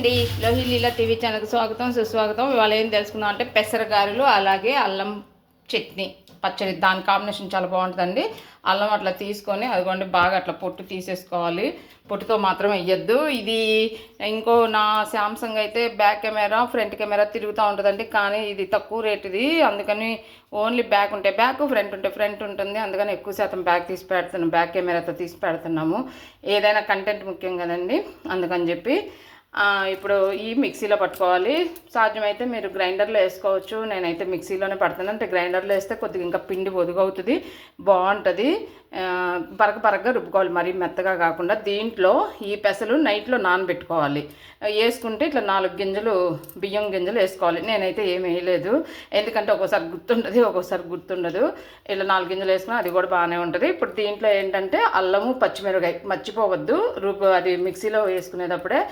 అండి, లోహి లీలా టీవీ ఛానల్కి స్వాగతం సుస్వాగతం. ఇవాళ ఏం తెలుసుకుందాం అంటే పెసర గారెలు అలాగే అల్లం చట్నీ పచ్చడి. దాని కాంబినేషన్ చాలా బాగుంటుందండి. అల్లం అట్లా తీసుకొని అదిగోండి బాగా అట్లా పొట్టు తీసేసుకోవాలి. పొట్టుతో మాత్రం వేయద్దు. ఇది ఇంకో నా శాంసంగ్ అయితే బ్యాక్ కెమెరా ఫ్రంట్ కెమెరా తిరుగుతూ ఉంటుందండి. కానీ ఇది తక్కువ రేటుది, అందుకని ఓన్లీ బ్యాక్ ఉంటే బ్యాక్, ఫ్రంట్ ఉంటే ఫ్రంట్ ఉంటుంది. అందుకని ఎక్కువ శాతం బ్యాక్ తీసి పెడుతున్నాం, బ్యాక్ కెమెరాతో తీసి పెడుతున్నాము. ఏదైనా కంటెంట్ ముఖ్యం కదండి, అందుకని చెప్పి ఇప్పుడు ఈ మిక్సీలో పట్టుకోవాలి. సాధ్యమైతే మీరు గ్రైండర్లో వేసుకోవచ్చు. నేనైతే మిక్సీలోనే పడుతున్నాను. అంటే గ్రైండర్లో వేస్తే కొద్దిగా ఇంకా పిండి ఒదుగవుతుంది, బాగుంటుంది. పరగగా రుబ్బుకోవాలి, మరీ మెత్తగా కాకుండా. దీంట్లో ఈ పెసలు నైట్లో నానబెట్టుకోవాలి. వేసుకుంటే ఇట్లా 4 గింజలు బియ్యం గింజలు వేసుకోవాలి. నేనైతే ఏమి వేయలేదు, ఎందుకంటే ఒక్కోసారి గుర్తుంటుంది ఒక్కోసారి గుర్తుండదు. ఇట్లా 4 గింజలు వేసుకుని అది కూడా బాగానే ఉంటుంది. ఇప్పుడు దీంట్లో ఏంటంటే అల్లము పచ్చిమిరపకాయ మర్చిపోవద్దు. అది మిక్సీలో వేసుకునేటప్పుడే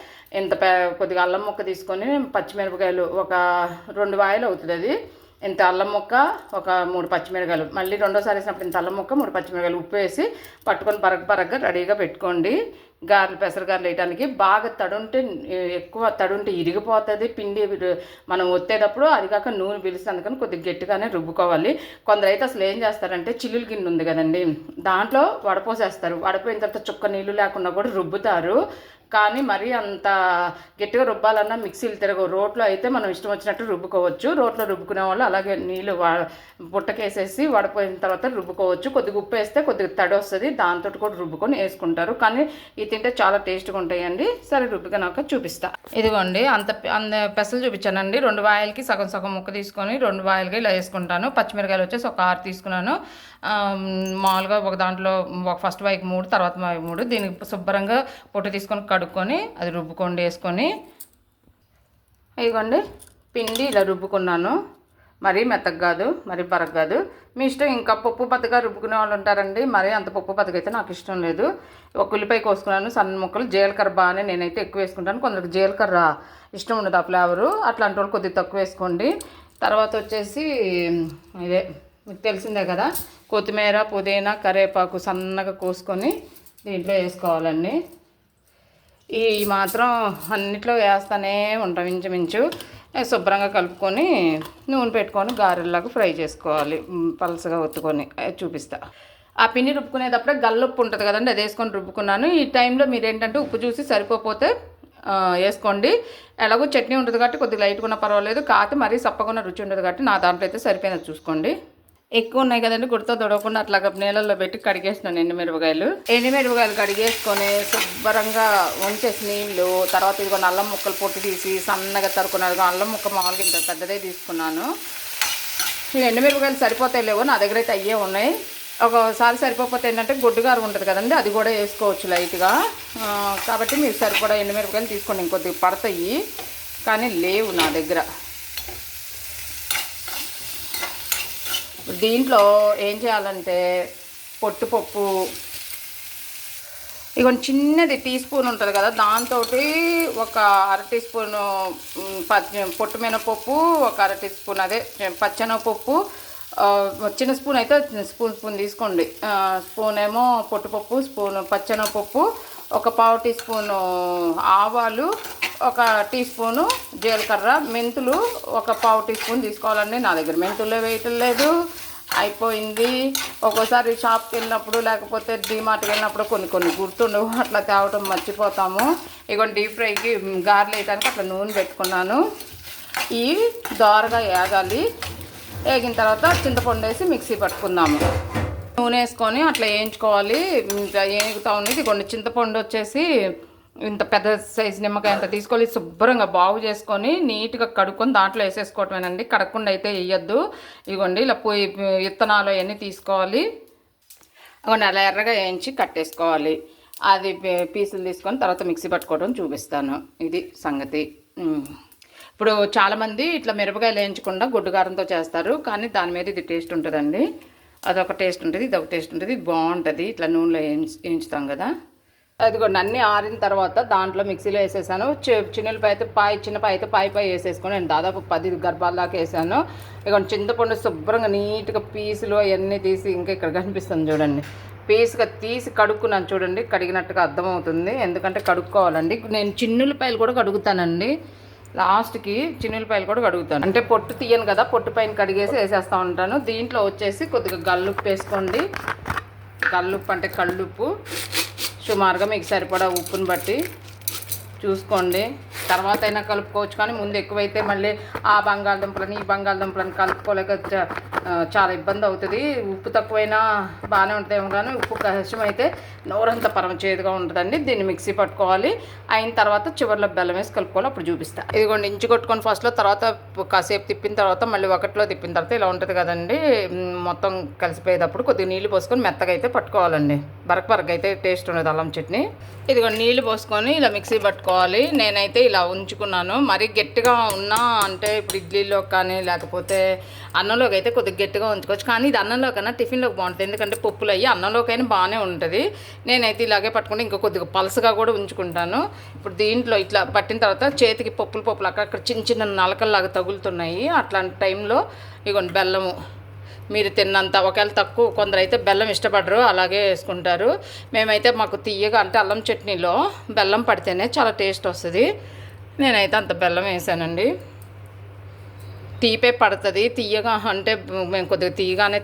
కొద్దిగా అల్లం ముక్క తీసుకొని పచ్చిమిరపకాయలు ఒక 2 వాయిలు అవుతుంది. అది ఇంత అల్లం ముక్క, ఒక 3 పచ్చిమిరకాయలు, మళ్ళీ రెండోసారి వేసినప్పుడు ఇంత అల్లం ముక్క 3 పచ్చిమిరకాయలు ఉప్పు వేసి పట్టుకొని పరగగా రెడీగా పెట్టుకోండి. గారెలు పెసర గారెలు వేయడానికి బాగా తడుంటే, ఎక్కువ తడుంటే ఇరిగిపోతుంది పిండి. మనం ఒత్తేటప్పుడు అది కాక నూనె పిలుస్తుంది, అందుకని కొద్దిగా గట్టిగానే రుబ్బుకోవాలి. కొందరైతే అసలు ఏం చేస్తారంటే చిల్లుల గిన్నె ఉంది కదండి, దాంట్లో వడపోసేస్తారు. వడపోయిన తర్వాత చుక్క నీళ్ళు లేకుండా కూడా రుబ్బుతారు. కానీ మరీ అంత గట్టిగా రుబ్బాలన్నా మిక్సీలు తిరగవు. రోట్లో అయితే మనం ఇష్టం వచ్చినట్టు రుబ్బుకోవచ్చు. రోట్లో రుబ్బుకునే వాళ్ళు అలాగే నీళ్ళు బుట్టకేసేసి వడపోయిన తర్వాత రుబ్బుకోవచ్చు. కొద్దిగా ఉప్పు వేస్తే కొద్దిగా తడి వస్తుంది, దాంతో కూడా రుబ్బుకొని వేసుకుంటారు. కానీ ఇది తింటే చాలా టేస్ట్గా ఉంటాయండి. సరే రుబ్బినాక చూపిస్తా. ఇదిగోండి అంత పెసలు చూపించానండి. 2 వాయిలకి సగం సగం ముక్క తీసుకొని 2 వాయిలుగా ఇలా వేసుకుంటాను. పచ్చిమిరకాయలు వచ్చేసి ఒక 6 తీసుకున్నాను. మామూలుగా ఒక దాంట్లో ఫస్ట్ వాయికి 3, తర్వాత వాయికి 3. దీనికి శుభ్రంగా పొట్టు తీసుకొని కడుక్కొని అది రుబ్బుకోండి వేసుకొని. ఇదిగోండి పిండి ఇలా రుబ్బుకున్నాను. మరీ మెత్తగా కాదు, మరీ బరక కాదు, మీ ఇష్టం. ఇంకా పప్పు బద్దగా రుబ్బుకునే వాళ్ళు ఉంటారండి, మరీ అంత పప్పు బద్దగా అయితే నాకు ఇష్టం లేదు. ఒక ఉల్లిపాయ కోసుకున్నాను, సన్న ముక్కలు. జీలకర్ర బాగానే నేనైతే ఎక్కువ వేసుకుంటాను. కొందరికి జీలకర్ర ఇష్టం ఉండదు ఆ ఫ్లేవరు, అట్లాంటి వాళ్ళు కొద్దిగా తక్కువ వేసుకోండి. తర్వాత వచ్చేసి ఇదే మీకు తెలిసిందే కదా, కొత్తిమీర పుదీనా కరివేపాకు సన్నగా కోసుకొని దీంట్లో వేసుకోవాలండి. ఈ మాత్రం అన్నిట్లో వేస్తూనే ఉంటాం ఇంచుమించు. శుభ్రంగా కలుపుకొని నూనె పెట్టుకొని గారెల్లాగా ఫ్రై చేసుకోవాలి, పలసగా ఒత్తుకొని. చూపిస్తా. ఆ పిండి రుబ్బుకునేటప్పుడే గల్లుప్పు ఉంటుంది కదండి, అది వేసుకొని రుబ్బుకున్నాను. ఈ టైంలో మీరు ఏంటంటే ఉప్పు చూసి సరిపోతే వేసుకోండి. ఎలాగో చట్నీ ఉంటుంది కాబట్టి కొద్దిగా లైట్గా ఉన్నా పర్వాలేదు, కాకపోతే మరీ సప్పకుండా రుచి ఉంటుంది కాబట్టి నా దాంట్లో అయితే సరిపోయినది చూసుకోండి. ఎక్కువ ఉన్నాయి కదండి, గుడితో తొడవకుండా అట్లాగా నీళ్ళల్లో పెట్టి కడిగేసినాను ఎండుమిరపకాయలు కడిగేసుకొని శుభ్రంగా వంచేసి నీళ్ళు. తర్వాత ఇదిగో అల్లం ముక్కలు పొట్టు తీసి సన్నగా తరుకున్నాను. అల్లం ముక్క మామూలుగా ఇంత పెద్దదే తీసుకున్నాను. ఎండుమిరపకాయలు సరిపోతాయి లేవో, నా దగ్గర అయితే అయ్యే ఉన్నాయి. ఒకసారి సరిపోతే ఏంటంటే గొడ్డుగారు ఉంటుంది కదండి, అది కూడా వేసుకోవచ్చు లైట్గా. కాబట్టి మీరు సరిపడా ఎండుమిరపకాయలు తీసుకోండి. ఇంకొద్దిగా పడతాయి కానీ లేవు నా దగ్గర. దీంట్లో ఏం చేయాలంటే పొట్టుపప్పు ఇక చిన్నది టీ స్పూన్ ఉంటుంది కదా, దాంతో ఒక 1/2 టీ స్పూను పొట్టు మినపప్పు, ఒక 1/2 టీ స్పూన్ అదే పచ్చెనగపప్పు. చిన్న స్పూన్ అయితే స్పూన్ తీసుకోండి. స్పూన్ ఏమో పొట్టుపప్పు, స్పూన్ పచ్చెనగపప్పు, ఒక 1/4 టీ స్పూను ఆవాలు, ఒక టీ స్పూను జీలకర్ర, మెంతులు ఒక 1/4 టీ స్పూన్ తీసుకోవాలండి. నా దగ్గర మెంతులు వేయటం లేదు, అయిపోయింది. ఒక్కోసారి షాప్కి వెళ్ళినప్పుడు లేకపోతే డీమార్ట్కి వెళ్ళినప్పుడు కొన్ని గుర్తుండవు, అట్లా తేవటం మర్చిపోతాము. ఇక డీప్ ఫ్రైకి గారెలు వేయడానికి అట్లా నూనె పెట్టుకున్నాను. ఇవి దోరగా వేగాలి. వేగిన తర్వాత చింతపండు వేసి మిక్సీ పట్టుకుందాము. నూనె వేసుకొని అట్లా వేయించుకోవాలి. వేగుతూ ఉంది. కొన్ని చింతపండు వచ్చేసి ఇంత పెద్ద సైజు నిమ్మకాయ అంత తీసుకోవాలి. శుభ్రంగా బాగు చేసుకొని నీట్గా కడుక్కొని దాంట్లో వేసేసుకోవటమేనండి, కడగకుండా అయితే వేయద్దు. ఇదిగోండి ఇలా విత్తనాలు అవన్నీ తీసుకోవాలి. అవన్నీ అలా ఎర్రగా వేయించి కట్టేసుకోవాలి. అది పీసులు తీసుకొని తర్వాత మిక్సీ పట్టుకోవడం చూపిస్తాను. ఇది సంగతి. ఇప్పుడు చాలామంది ఇట్లా మిరపకాయలు వేయించకుండా గుడ్డుగారంతో చేస్తారు, కానీ దాని మీద ఇది టేస్ట్ ఉంటుందండి. అదొక టేస్ట్ ఉంటుంది, ఇదొక టేస్ట్ ఉంటుంది, ఇది బాగుంటుంది. ఇట్లా నూనెలో వేయించుతాం కదా. అదిగోండి అన్నీ ఆరిన తర్వాత దాంట్లో మిక్సీలో వేసేసాను. చిన్నపాయ అయితే చిన్నపాయ అయితే పాయ వేసేసుకొని నేను దాదాపు 10 గర్భాల దాకా వేసాను. ఇక చింతపండు శుభ్రంగా నీట్గా పీసులు అవన్నీ తీసి ఇంకా ఇక్కడ కనిపిస్తుంది చూడండి, పీస్గా తీసి కడుక్కున్నాను చూడండి, కడిగినట్టుగా అర్థమవుతుంది. ఎందుకంటే కడుక్కోవాలండి. నేను చిన్నులపాయలు కూడా కడుగుతానండి, లాస్ట్కి చిన్నులపాయలు కూడా కడుగుతాను. అంటే పొట్టు తీయను కదా, పొట్టు పైన కడిగేసి వేసేస్తూ ఉంటాను. దీంట్లో వచ్చేసి కొద్దిగా గల్లుప్పు వేసుకోండి. గల్లుప్పు అంటే కళ్ళుప్పు, సుమారుగా మీకు సరిపడా ఉప్పుని బట్టి చూసుకోండి. తర్వాత అయినా కలుపుకోవచ్చు, కానీ ముందు ఎక్కువైతే మళ్ళీ ఆ బంగాళదుంపలని ఈ బంగాళదుంపలని కలుపుకోలేక చాలా ఇబ్బంది అవుతుంది. ఉప్పు తక్కువైనా బాగానే ఉంటుందేమో, కానీ ఉప్పు కష్టమైతే నోరంతా పరమ చేదుగా ఉంటుందండి. దీన్ని మిక్సీ పట్టుకోవాలి. అయిన తర్వాత చివరిలో బెల్లం వేసి కలుపుకోవాలి, అప్పుడు చూపిస్తా. ఇదిగోండి ఇంచు కొట్టుకొని ఫస్ట్లో, తర్వాత కాసేపు తిప్పిన తర్వాత మళ్ళీ ఒకటిలో తిప్పిన తర్వాత ఇలా ఉంటుంది కదండి. మొత్తం కలిసిపోయేటప్పుడు కొద్దిగా నీళ్ళు పోసుకొని మెత్తగా అయితే పట్టుకోవాలండి. బరక అయితే టేస్ట్ ఉండదు అల్లం చట్నీ. ఇదిగోండి నీళ్ళు పోసుకొని ఇలా మిక్సీ పట్టుకోవాలి. నేనైతే ఇలా ఉంచుకున్నాను. మరీ గట్టిగా ఉన్నా అంటే ఇప్పుడు ఇడ్లీలో కానీ లేకపోతే అన్నంలోకి అయితే కొద్దిగా గట్టిగా ఉంచుకోవచ్చు, కానీ ఇది అన్నంలో కన్నా టిఫిన్లోకి బాగుంటుంది. ఎందుకంటే పప్పులు అయ్యి అన్నంలోకైనా బాగానే ఉంటుంది. నేనైతే ఇలాగే పట్టుకుంటే ఇంకా కొద్దిగా పలసగా కూడా ఉంచుకుంటాను. ఇప్పుడు దీంట్లో ఇట్లా పట్టిన తర్వాత చేతికి పప్పులు అక్కడ చిన్న చిన్న నలకల్లాగా తగులుతున్నాయి. అట్లాంటి టైంలో ఇగోండి బెల్లము మీరు తిన్నంత, ఒకవేళ తక్కువ కొందరు అయితే బెల్లం ఇష్టపడరు, అలాగే వేసుకుంటారు. మేమైతే మాకు తీయగా అంటే అల్లం చట్నీలో బెల్లం పడితేనే చాలా టేస్ట్ వస్తుంది. నేనైతే అంత బెల్లం వేసానండి. తీపే పడుతుంది, తీయగా అంటే మేము కొద్దిగా తీయగానే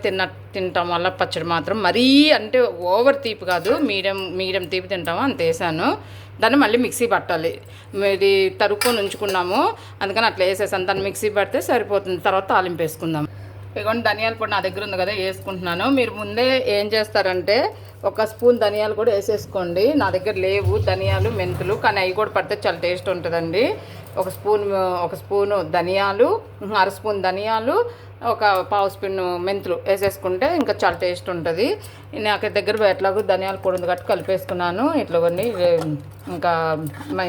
తింటాం. అల్ల పచ్చడి మాత్రం మరీ అంటే ఓవర్ తీపి కాదు, మీడియం తీపి తింటాము, అంత వేసాను. దాన్ని మళ్ళీ మిక్సీ పట్టాలి. ఇది తరుక్కొని ఉంచుకున్నాము, అందుకని అట్లా వేసేసాను. దాన్ని మిక్సీ పడితే సరిపోతుంది. తర్వాత తాలింపు వేసుకుందాం. ఇదిగోండి ధనియాల పొడి నా దగ్గర ఉంది కదా, వేసుకుంటున్నాను. మీరు ముందే ఏం చేస్తారంటే 1 స్పూన్ ధనియాలు కూడా వేసేసుకోండి. నా దగ్గర లేవు ధనియాలు, మెంతులు, కానీ అవి కూడా పడితే చాలా టేస్ట్ ఉంటుందండి. 1 స్పూను ధనియాలు, 1/2 స్పూన్ ధనియాలు, 1/4 స్పూన్ మెంతులు వేసేసుకుంటే ఇంకా చాలా టేస్ట్ ఉంటుంది. నాకు దగ్గర ఎట్లాగో ధనియాల పొడి ఉంది కాబట్టి కలిపేసుకున్నాను. ఇట్లా కొన్ని ఇంకా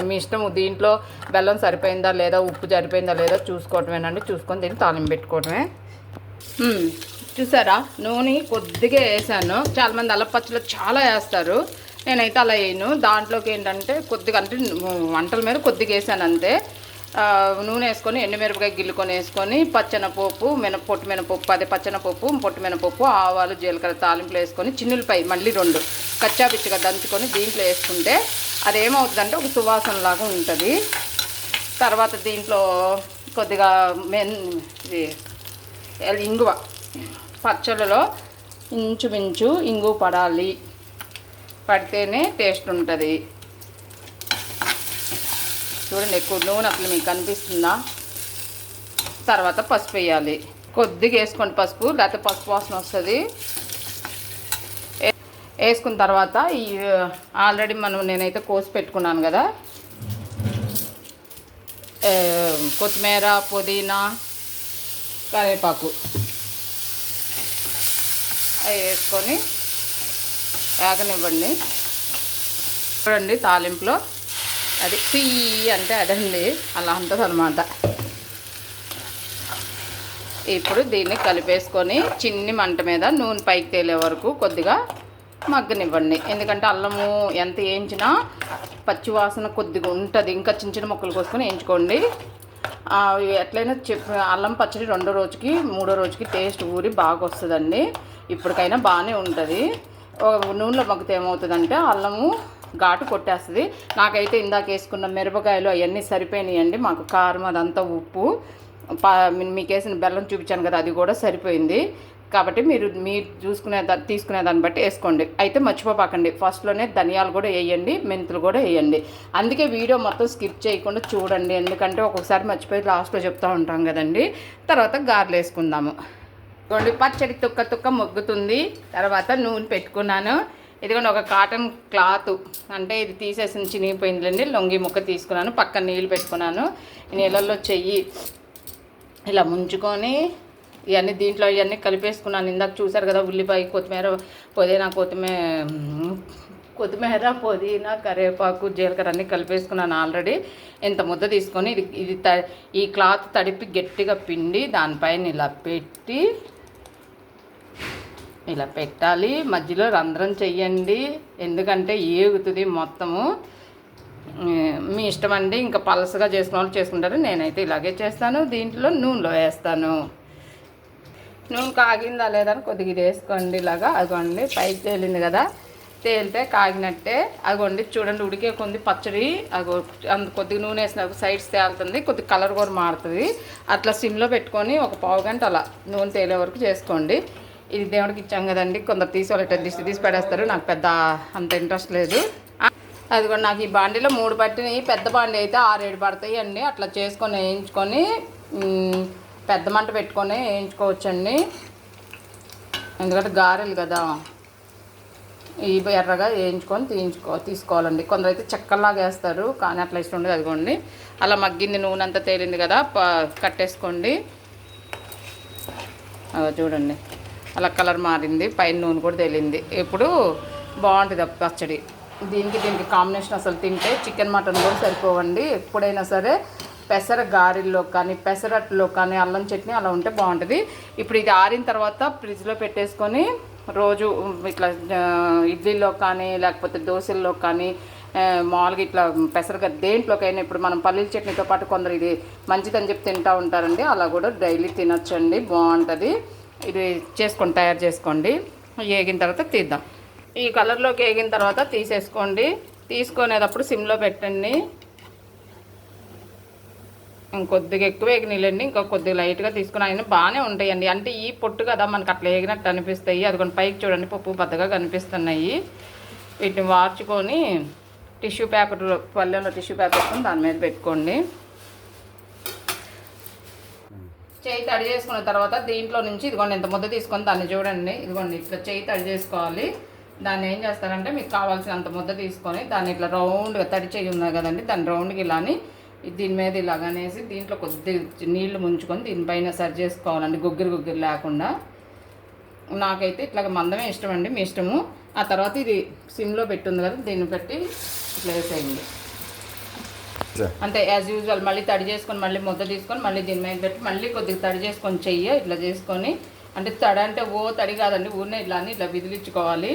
మీ ఇష్టం. దీంట్లో బెల్లం సరిపోయిందా లేదా, ఉప్పు సరిపోయిందా లేదా చూసుకోవటమేనండి. చూసుకొని దీన్ని తాలింపు పెట్టుకోవటమే. చూసారా, నూనె కొద్దిగా వేసాను. చాలామంది అల్లం పచ్చళ్ళు చాలా వేస్తారు, నేనైతే అలా వేయను. దాంట్లోకి ఏంటంటే కొద్దిగా అంటే వంటల మీద కొద్దిగా వేసాను అంతే. నూనె వేసుకొని ఎండుమిరపకాయ గిల్లుకొని వేసుకొని పచ్చెనపప్పు, పొట్టు మినపప్పు, అదే పచ్చెనపప్పు, పొట్టు మినపప్పు, ఆవాలు, జీలకర్ర తాలింపులు వేసుకొని చిన్నులపై మళ్ళీ 2 కచ్చాపిచ్చిగా దంచుకొని దీంట్లో వేసుకుంటే అదేమవుతుందంటే ఒక సువాసనలాగా ఉంటుంది. తర్వాత దీంట్లో కొద్దిగా ఇంగువ, పచ్చళ్ళలో ఇంచుమించు ఇంగువ పడాలి, పడితేనే టేస్ట్ ఉంటుంది. చూడండి ఎక్కువ నూనె అసలు మీకు కనిపిస్తుందా. తర్వాత పసుపు వేయాలి, కొద్దిగా వేసుకోండి పసుపు, లేకపోతే పసుపు వాసన వస్తుంది. వేసుకున్న తర్వాత ఈ ఆల్రెడీ నేనైతే కోసి పెట్టుకున్నాను కదా కొత్తిమీర, పుదీనా, కరివేపాకు అవి వేసుకొని వేగనివ్వండి. చూడండి తాలింపులో అది టీ అంటే అదండి, అలా ఉంటుంది అన్నమాట. ఇప్పుడు దీన్ని కలిపేసుకొని చిన్ని మంట మీద నూనె పైకి తేలే వరకు కొద్దిగా మగ్గనివ్వండి. ఎందుకంటే అల్లము ఎంత వేయించినా పచ్చివాసన కొద్దిగా ఉంటుంది. ఇంకా చిన్న చిన్న ముక్కలు కోసుకొని వేయించుకోండి. ఎట్లయినా అల్లం పచ్చడి 2వ రోజుకి 3వ రోజుకి టేస్ట్ ఊరి బాగా వస్తుందండి. ఇప్పటికైనా బాగానే ఉంటుంది. నూనెలో మగ్గితే ఏమవుతుందంటే అల్లము ఘాటు కొట్టేస్తుంది. నాకైతే ఇందాక వేసుకున్న మిరపకాయలు అవన్నీ సరిపోయినాయండి. మాకు కారం అదంతా ఉప్పు, మీకు వేసిన బెల్లం చూపించాను కదా, అది కూడా సరిపోయింది. కాబట్టి మీరు తీసుకునే దాన్ని బట్టి వేసుకోండి. అయితే మర్చిపోపాకండి, ఫస్ట్లోనే ధనియాలు కూడా వేయండి, మెంతులు కూడా వేయండి. అందుకే వీడియో మొత్తం స్కిప్ చేయకుండా చూడండి, ఎందుకంటే ఒక్కొక్కసారి మర్చిపోయి లాస్ట్లో చెప్తూ ఉంటాం కదండి. తర్వాత గారెలు వేసుకుందాము. ఇదిగోండి పచ్చడి తుక్క మొగ్గుతుంది. తర్వాత నూనె పెట్టుకున్నాను. ఇదిగోండి ఒక కాటన్ క్లాత్, అంటే ఇది తీసేసి చినిగిపోయిందండి, లొంగి ముక్క తీసుకున్నాను. పక్కన నీళ్ళు పెట్టుకున్నాను. నీళ్ళల్లో చెయ్యి ఇలా ముంచుకొని ఇవన్నీ దీంట్లో ఇవన్నీ కలిపేసుకున్నాను. ఇందాక చూసారు కదా, ఉల్లిపాయ, కొత్తిమీర, పుదీనా, కరివేపాకు, జీలకర్ర అన్నీ కలిపేసుకున్నాను ఆల్రెడీ. ఇంత ముద్ద తీసుకొని ఇది ఈ క్లాత్ తడిపి గట్టిగా పిండి దానిపైన ఇలా పెట్టాలి. మధ్యలో రంధ్రం చెయ్యండి, ఎందుకంటే ఏగుతుంది మొత్తము. మీ ఇష్టం అండి, ఇంకా పలసగా చేసుకున్న వాళ్ళు చేసుకుంటారు. నేనైతే ఇలాగే చేస్తాను. దీంట్లో నూనెలో వేస్తాను. నూనె కాగిందా లేదని కొద్దిగా ఇది వేసుకోండి. ఇలాగా అదిగోండి పైకి తేలింది కదా, తేలితే కాగినట్టే. అదిగోండి చూడండి ఉడికే కొంది పచ్చడి అగో అంత కొద్దిగా నూనె వేసిన సైడ్స్ తేలుతుంది, కొద్దిగా కలర్ కూడా మారుతుంది. అట్లా సిమ్లో పెట్టుకొని ఒక పావు గంట అలా నూనె తేలే వరకు చేసుకోండి. ఇది దేవుడికి ఇచ్చాం కదండి, కొందరు తీసుకోవాలి తీసి పడేస్తారు. నాకు పెద్ద అంత ఇంట్రెస్ట్ లేదు. అది కూడా నాకు ఈ బాండీలో 3 పట్టినాయి. పెద్ద బాండీ అయితే 6-7 పడతాయి అండి. అట్లా చేసుకొని వేయించుకొని పెద్ద మంట పెట్టుకొని వేయించుకోవచ్చండి. ఎందుకంటే గారెలు కదా, ఈ ఎర్రగా వేయించుకొని తీసుకోవాలండి. కొందరు అయితే చెక్కల్లాగా వేస్తారు, కానీ అట్లా ఇష్టం ఉండదు. అదిగోండి అలా మగ్గింది, నూనె అంతా తేలింది కదా, కట్టేసుకోండి. చూడండి అలా కలర్ మారింది, పైన నూనె కూడా తేలింది. ఇప్పుడు బాగుంటుంది పచ్చడి. దీనికి కాంబినేషన్ అసలు తింటే చికెన్ మటన్ కూడా సరిపోవండి. ఎప్పుడైనా సరే పెసర గారెల్లో కానీ పెసరట్లో కానీ అల్లం చట్నీ అలా ఉంటే బాగుంటుంది. ఇప్పుడు ఇది ఆరిన తర్వాత ఫ్రిడ్జ్లో పెట్టేసుకొని రోజు ఇట్లా ఇడ్లీలో కానీ లేకపోతే దోశల్లో కానీ మామూలుగా ఇట్లా పెసరగా దేంట్లోకైనా, ఇప్పుడు మనం పల్లీల చట్నీతో పాటు కొందరు ఇది మంచిదని చెప్పి తింటూ ఉంటారండి, అలా కూడా డైలీ తినొచ్చండి, బాగుంటుంది. ఇది తయారు చేసుకోండి. వేగిన తర్వాత తీద్దాం. ఈ కలర్లోకి వేగిన తర్వాత తీసేసుకోండి. తీసుకునేటప్పుడు సిమ్లో పెట్టండి. ఇంకొద్దిగా ఎక్కువ వేగినీళ్ళండి, ఇంకా కొద్దిగా లైట్గా తీసుకుని అయినా బాగానే ఉంటాయండి. అంటే ఈ పొట్టు కదా మనకు అట్లా వేగినట్టు అనిపిస్తాయి. అదిగోండి పైకి చూడండి పప్పు బద్దగా కనిపిస్తున్నాయి. వీటిని వార్చుకొని టిష్యూ పేపర్, పల్లెంలో టిష్యూ పేపర్ వేసుకొని దాని మీద పెట్టుకోండి. చేయి తడి చేసుకున్న తర్వాత దీంట్లో నుంచి ఇదిగోండి ఇంత ముద్ద తీసుకొని దాన్ని చూడండి, ఇదిగోండి ఇట్లా చేయి తడి చేసుకోవాలి. దాన్ని ఏం చేస్తారంటే మీకు కావాల్సినంత ముద్ద తీసుకొని దాన్ని ఇట్లా రౌండ్గా తడి చేయి ఉన్నాయి కదండి, దాన్ని రౌండ్గా ఇలాని దీని మీద ఇలాగనేసి దీంట్లో కొద్దిగా నీళ్లు ముంచుకొని దీనిపైన సరి చేసుకోవాలండి, గుగ్గిరి లేకుండా. నాకైతే ఇట్లాగ మందమే ఇష్టం అండి, మీ ఇష్టము. ఆ తర్వాత ఇది సిమ్లో పెట్టుంది కదా, దీన్ని పెట్టి ఇట్లా వేసేయండి అంతే యాజ్ యూజువల్. మళ్ళీ తడి చేసుకొని మళ్ళీ ముద్ద తీసుకొని మళ్ళీ దీని మీద పెట్టి మళ్ళీ కొద్దిగా తడి చేసుకొని చెయ్యి ఇట్లా చేసుకొని, అంటే తడి అంటే తడి కాదండి, ఊరినే ఇట్లా అని ఇట్లా విదిలించుకోవాలి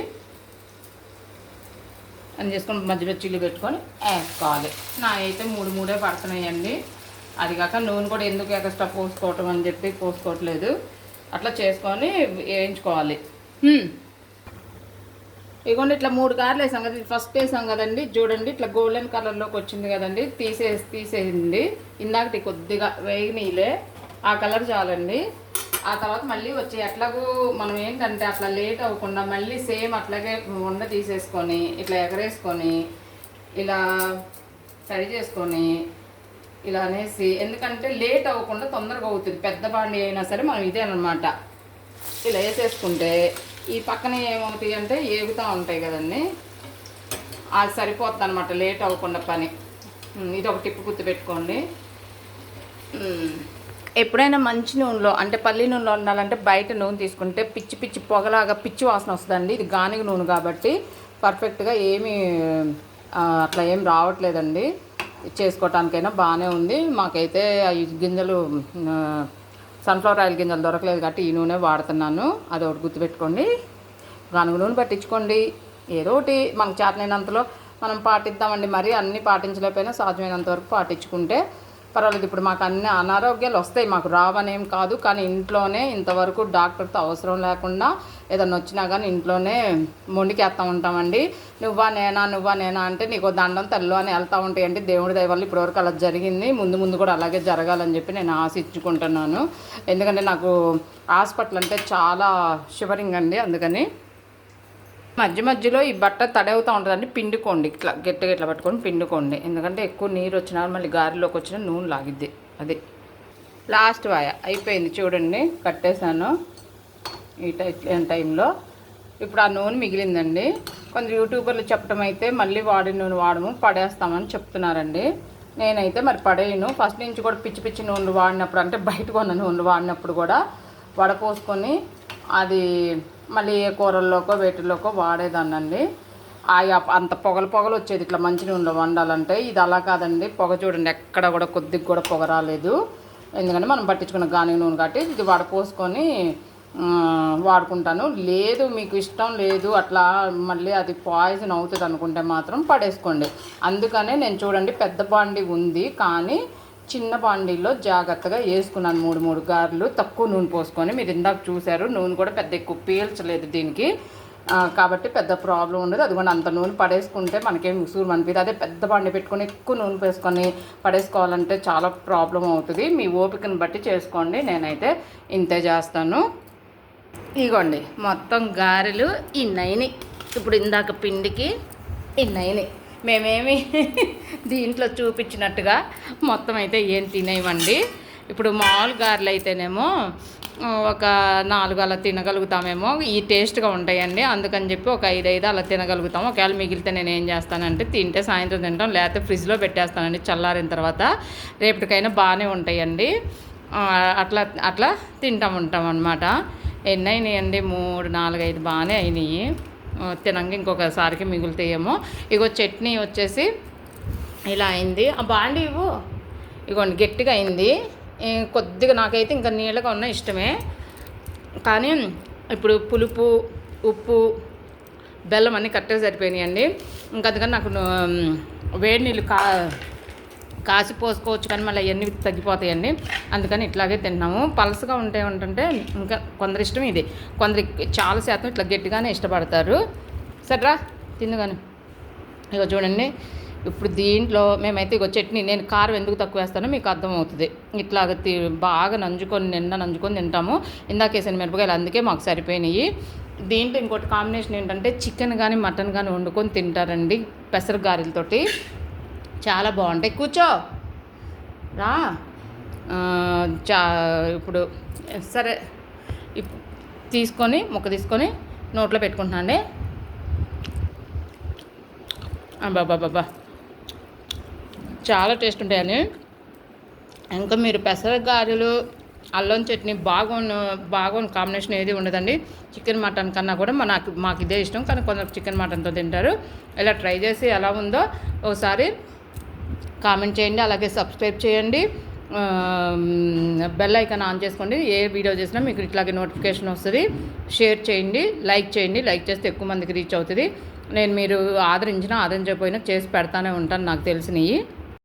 అని చేసుకొని మధ్యలో చిల్లి పెట్టుకొని వేసుకోవాలి. నా అయితే 3 పడుతున్నాయండి. అది కాక నూనె కూడా ఎందుకు ఎక్స్ట్రా పోసుకోవటం అని చెప్పి పోసుకోవట్లేదు. అట్లా చేసుకొని వేయించుకోవాలి. ఇదిగోండి ఇట్లా 3 గారెలు వేసాం కదా, ఫస్ట్ వేసాం కదండి, చూడండి ఇట్లా గోల్డెన్ కలర్లోకి వచ్చింది కదండి, తీసేయండి. ఇందాకటి కొద్దిగా వేగినీలే ఆ కలర్ చాలండి. ఆ తర్వాత మళ్ళీ వచ్చి ఎట్లాగూ మనం ఏంటంటే అట్లా లేట్ అవ్వకుండా మళ్ళీ సేమ్ అట్లాగే ఉండ తీసేసుకొని ఇట్లా ఎగరేసుకొని ఇలా సరి చేసుకొని ఇలా అనేసి, ఎందుకంటే లేట్ అవ్వకుండా తొందరగా అవుతుంది. పెద్ద బాండి అయినా సరే మనం ఇదేనమాట ఇలా వేసేసుకుంటే ఈ పక్కన ఏమవుతాయి అంటే ఏగుతూ ఉంటాయి కదండి, అది సరిపోతుంది అనమాట లేట్ అవ్వకుండా పని. ఇది ఒక టిప్పు గుర్తుపెట్టుకోండి. ఎప్పుడైనా మంచి నూనెలో అంటే పల్లి నూనెలో ఉండాలంటే బయట నూనె తీసుకుంటే పిచ్చి పొగలాగా పిచ్చి వాసన వస్తుందండి. ఇది గానిగ నూనె కాబట్టి పర్ఫెక్ట్గా ఏమీ అట్లా ఏం రావట్లేదండి. చేసుకోవటానికైనా బాగానే ఉంది. మాకైతే ఈ గింజలు సన్ఫ్లవర్ ఆయిల్ గింజలు దొరకలేదు కాబట్టి ఈ నూనె వాడుతున్నాను, అది ఒకటి గుర్తుపెట్టుకోండి. గానుగ నూనె పట్టించుకోండి, ఏదో ఒకటి మనకు చేతనైనంతలో మనం పాటిద్దామండి. మరి అన్నీ పాటించలేకపోయినా సాధ్యమైనంత వరకు పాటించుకుంటే పర్వాలేదు. ఇప్పుడు మాకు అన్ని అనారోగ్యాలు వస్తాయి, మాకు రావనేం కాదు, కానీ ఇంట్లోనే ఇంతవరకు డాక్టర్తో అవసరం లేకుండా ఏదన్నా వచ్చినా కానీ ఇంట్లోనే మొండికేస్తూ ఉంటామండి. నువ్వా నేనా అంటే నీకు దండం తల్లు అని వెళ్తూ ఉంటాయండి. దేవుడి దయ వల్ల ఇప్పటివరకు అలా జరిగింది, ముందు కూడా అలాగే జరగాలని చెప్పి నేను ఆశించుకుంటున్నాను. ఎందుకంటే నాకు హాస్పిటల్ అంటే చాలా షివరింగ్ అండి. అందుకని మధ్యలో ఈ బట్ట తడవుతూ ఉంటుందండి, పిండుకోండి, ఇట్లా గట్టిగా ఇట్లా పట్టుకొని పిండుకోండి. ఎందుకంటే ఎక్కువ నీరు వచ్చినా మళ్ళీ గారెలోకి వచ్చిన నూనె లాగిద్ది. అది లాస్ట్ వాయ అయిపోయింది చూడండి, కట్టేశాను ఈ టైంలో. ఇప్పుడు ఆ నూనె మిగిలిందండి. కొంచెం యూట్యూబర్లు చెప్పడం అయితే మళ్ళీ వాడిన నూనె వాడము పడేస్తామని చెప్తున్నారండి. నేనైతే మరి పడేయను. ఫస్ట్ నుంచి కూడా పిచ్చి నూనెలు వాడినప్పుడు అంటే బయట కొన్న నూనెలు వాడినప్పుడు కూడా వడపోసుకొని అది మళ్ళీ ఏ కూరల్లోకో వేటిల్లోకో వాడేదాన్నండి. అంత పొగలు వచ్చేది ఇట్లా మంచి నూనెలో వండాలంటే. ఇది అలా కాదండి, పొగ చూడండి ఎక్కడ కూడా కొద్దిగా కూడా పొగ రాలేదు. ఎందుకంటే మనం పట్టించుకున్న గానుగ నూనె కాబట్టి ఇది వడపోసుకొని వాడుకుంటాను. లేదు మీకు ఇష్టం లేదు అట్లా మళ్ళీ అది పాయిజన్ అవుతుంది అనుకుంటే మాత్రం పడేసుకోండి. అందుకనే నేను చూడండి పెద్ద బాండి ఉంది, కానీ చిన్న బాండీల్లో జాగ్రత్తగా వేసుకున్నాను 3 గారెలు, తక్కువ నూనె పోసుకొని. మీరు ఇందాక చూశారు, నూనె కూడా పెద్ద ఎక్కువ పీల్చలేదు దీనికి, కాబట్టి పెద్ద ప్రాబ్లం ఉండదు. అదిగోండి అంత నూనె పడేసుకుంటే మనకేం ఉసూరు అనిపిస్తుంది. అదే పెద్ద బండి పెట్టుకొని ఎక్కువ నూనె వేసుకొని పడేసుకోవాలంటే చాలా ప్రాబ్లం అవుతుంది. మీ ఓపికను బట్టి చేసుకోండి. నేనైతే ఇంతే చేస్తాను. ఇగోండి మొత్తం గారెలు ఇన్నైనాయి. ఇప్పుడు ఇందాక పిండికి ఇన్నైనాయి. మేమేమి దీంట్లో చూపించినట్టుగా మొత్తం అయితే ఏం తినేయమండి. ఇప్పుడు మామూలు గారెలు అయితేనేమో ఒక 4 అలా తినగలుగుతామేమో, ఈ టేస్ట్గా ఉంటాయండి. అందుకని చెప్పి ఒక 5 అలా తినగలుగుతాము. ఒకవేళ మిగిలితే నేను ఏం చేస్తానంటే తింటే సాయంత్రం తింటాం, లేకపోతే ఫ్రిడ్జ్లో పెట్టేస్తానండి చల్లారిన తర్వాత. రేపటికైనా బాగానే ఉంటాయండి. అట్లా అట్లా ఉంటాం అన్నమాట. ఎన్ని అయినాయండి? 3, 4, 5 బాగానే అయినాయి. తినంగా ఇంకొకసారికి మిగులుతాయేమో. ఇగో చట్నీ వచ్చేసి ఇలా అయింది. ఆ బాండి ఇవ్వు. ఇగోండి గట్టిగా అయింది. కొద్దిగా నాకైతే ఇంకా నీళ్ళగా ఉన్న ఇష్టమే, కానీ ఇప్పుడు పులుపు, ఉప్పు, బెల్లం అన్నీ కరెక్ట్గా సరిపోయినాయండి. ఇంకా అందుకని నాకు వేడి నీళ్ళు కాసి పోసుకోవచ్చు, కానీ మళ్ళీ అవన్నీ తగ్గిపోతాయండి. అందుకని ఇట్లాగే తిన్నాము. పలసగా ఉంటుంటే ఇంకా కొందరు ఇష్టం ఇది, కొందరు చాలా శాతం ఇట్లా గట్టిగానే ఇష్టపడతారు. సరేరా తిందు కానీ. ఇగో చూడండి, ఇప్పుడు దీంట్లో మేమైతే ఇగో చట్నీ, నేను కారం ఎందుకు తక్కువ వేస్తానో మీకు అర్థమవుతుంది. ఇట్లాగ బాగా నంజుకొని తింటాము. ఇందాకేసిన మిరపకాయలు అందుకే మాకు సరిపోయినాయి. దీంట్లో ఇంకోటి కాంబినేషన్ ఏంటంటే చికెన్ కానీ మటన్ కానీ వండుకొని తింటారండి పెసర గారెలతోటి, చాలా బాగుంటాయి. కూర్చో రా. ఇప్పుడు సరే ముక్క తీసుకొని నోట్లో పెట్టుకుంటున్నాండి. బాబా చాలా టేస్ట్ ఉంటాయని. ఇంకా మీరు పెసర గారెలు, అల్లం చట్నీ బాగున్న కాంబినేషన్ ఏది ఉండదండి. చికెన్ మటన్ కన్నా కూడా మాకు ఇదే ఇష్టం, కానీ కొందరు చికెన్ మటన్తో తింటారు. ఇలా ట్రై చేసి ఎలా ఉందో ఒకసారి కామెంట్ చేయండి. అలాగే సబ్స్క్రైబ్ చేయండి, బెల్ ఐకాన్ ఆన్ చేసుకోండి. ఏ వీడియో చేసినా మీకు ఇట్లాగే నోటిఫికేషన్ వస్తుంది. షేర్ చేయండి, లైక్ చేయండి. లైక్ చేస్తే ఎక్కువ మందికి రీచ్ అవుతుంది. నేను మీరు ఆదరించకపోయినా చేసి పెడతానే ఉంటాను నాకు తెలిసినవి.